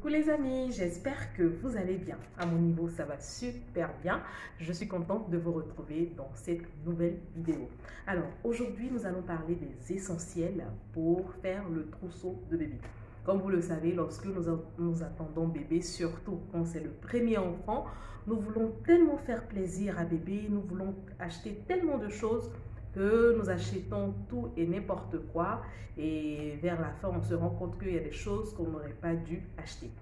Coucou les amis, j'espère que vous allez bien. À mon niveau, ça va super bien. Je suis contente de vous retrouver dans cette nouvelle vidéo. Alors, aujourd'hui, nous allons parler des essentiels pour faire le trousseau de bébé. Comme vous le savez, lorsque nous attendons bébé, surtout quand c'est le premier enfant, nous voulons tellement faire plaisir à bébé, nous voulons acheter tellement de choses que nous achetons tout et n'importe quoi et vers la fin on se rend compte qu'il y a des choses qu'on n'aurait pas dû acheter.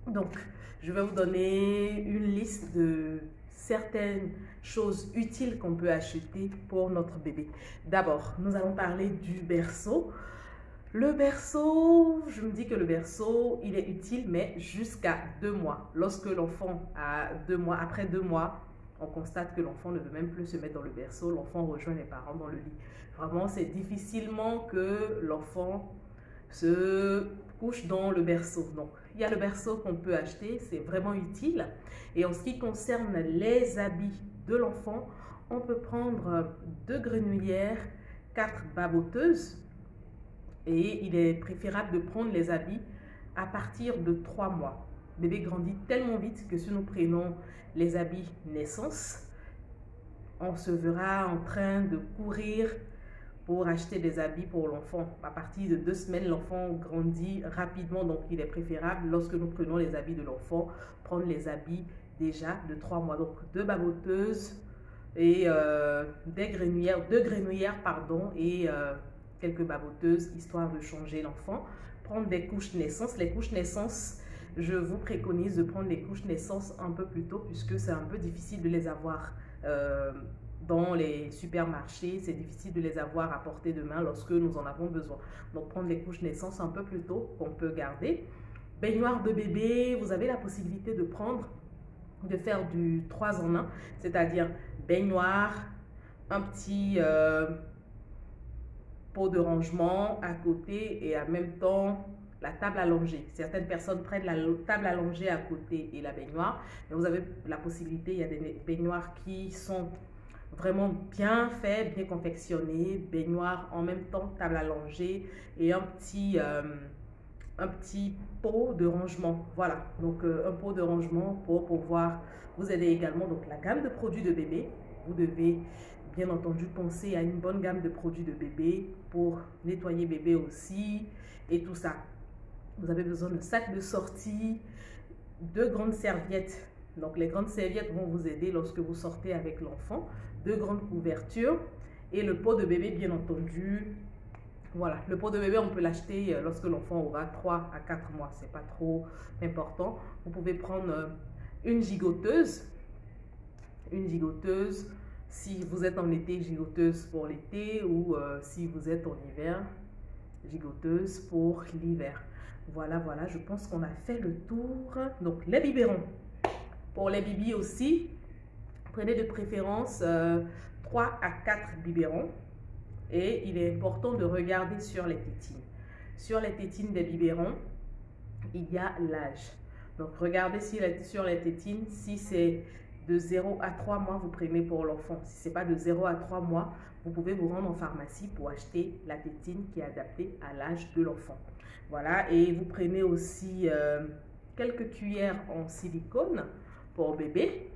Donc je vais vous donner une liste de certaines choses utiles qu'on peut acheter pour notre bébé. D'abord, nous allons parler du berceau. Le berceau, je me dis que le berceau, il est utile, mais jusqu'à 2 mois. Lorsque l'enfant a 2 mois, après 2 mois, on constate que l'enfant ne veut même plus se mettre dans le berceau. L'enfant rejoint les parents dans le lit. Vraiment, c'est difficilement que l'enfant se couche dans le berceau. Donc, il y a le berceau qu'on peut acheter, c'est vraiment utile. Et en ce qui concerne les habits de l'enfant, on peut prendre 2 grenouillères, 4 baboteuses. Et il est préférable de prendre les habits à partir de 3 mois. Le bébé grandit tellement vite que si nous prenons les habits naissance, on se verra en train de courir pour acheter des habits pour l'enfant. À partir de 2 semaines, l'enfant grandit rapidement, donc il est préférable, lorsque nous prenons les habits de l'enfant, prendre les habits déjà de 3 mois. Donc 2 baboteuses et 2 grenouillères, pardon, et quelques baboteuses, histoire de changer l'enfant. Prendre des couches naissance. Les couches naissance, je vous préconise de prendre les couches naissance un peu plus tôt, puisque c'est un peu difficile de les avoir dans les supermarchés. C'est difficile de les avoir à portée de main lorsque nous en avons besoin. Donc prendre les couches naissance un peu plus tôt qu'on peut garder. Baignoire de bébé, vous avez la possibilité de faire du 3 en 1, c'est-à-dire baignoire, un petit pot de rangement à côté et en même temps la table allongée. Certaines personnes prennent la table allongée à côté et la baignoire. Mais vous avez la possibilité, il y a des baignoires qui sont vraiment bien faits, bien confectionnés. Baignoire en même temps, table allongée et un petit pot de rangement. Voilà, donc un pot de rangement pour pouvoir vous aider également. Donc la gamme de produits de bébé, vous devez bien entendu penser à une bonne gamme de produits de bébé pour nettoyer bébé aussi et tout ça. Vous avez besoin de sac de sortie, 2 grandes serviettes. Donc les grandes serviettes vont vous aider lorsque vous sortez avec l'enfant. 2 grandes couvertures et le pot de bébé bien entendu. Voilà, le pot de bébé on peut l'acheter lorsque l'enfant aura 3 à 4 mois. C'est pas trop important. Vous pouvez prendre une gigoteuse. Une gigoteuse. Si vous êtes en été, gigoteuse pour l'été, ou si vous êtes en hiver, gigoteuse pour l'hiver. Voilà, voilà, je pense qu'on a fait le tour. Donc, les biberons. Pour les bibis aussi, prenez de préférence 3 à 4 biberons. Et il est important de regarder sur les tétines. Sur les tétines des biberons, il y a l'âge. Donc, regardez sur les tétines, si c'est de 0 à 3 mois, vous prenez pour l'enfant. Si ce n'est pas de 0 à 3 mois, vous pouvez vous rendre en pharmacie pour acheter la tétine qui est adaptée à l'âge de l'enfant. Voilà, et vous prenez aussi quelques cuillères en silicone pour bébé.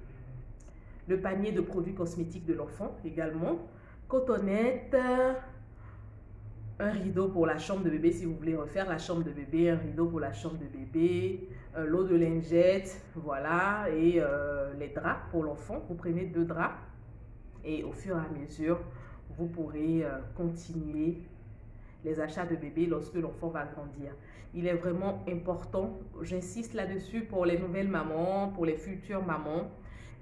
Le panier de produits cosmétiques de l'enfant également. Cotonnette. Un rideau pour la chambre de bébé si vous voulez refaire la chambre de bébé, un rideau pour la chambre de bébé, un lot de lingettes, voilà, et les draps pour l'enfant. Vous prenez 2 draps et au fur et à mesure, vous pourrez continuer les achats de bébé lorsque l'enfant va grandir. Il est vraiment important, j'insiste là-dessus pour les nouvelles mamans, pour les futures mamans.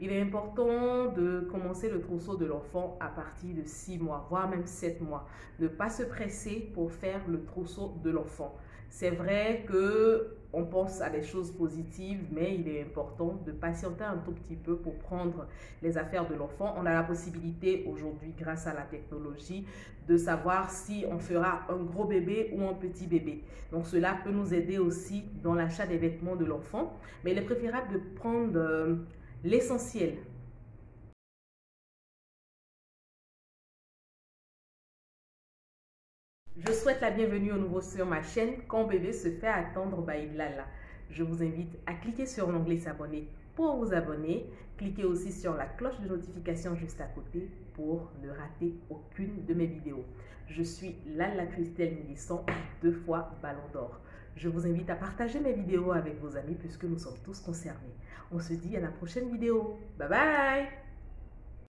Il est important de commencer le trousseau de l'enfant à partir de 6 mois, voire même 7 mois. Ne pas se presser pour faire le trousseau de l'enfant. C'est vrai qu'on pense à des choses positives, mais il est important de patienter un tout petit peu pour prendre les affaires de l'enfant. On a la possibilité aujourd'hui, grâce à la technologie, de savoir si on fera un gros bébé ou un petit bébé. Donc cela peut nous aider aussi dans l'achat des vêtements de l'enfant. Mais il est préférable de prendre l'essentiel. Je souhaite la bienvenue au nouveau sur ma chaîne. Quand bébé se fait attendre, bah il l'a là. Je vous invite à cliquer sur l'onglet s'abonner pour vous abonner. Cliquez aussi sur la cloche de notification juste à côté pour ne rater aucune de mes vidéos. Je suis Lalla Christelle Milisson, 2 fois Ballon d'Or. Je vous invite à partager mes vidéos avec vos amis puisque nous sommes tous concernés. On se dit à la prochaine vidéo. Bye bye!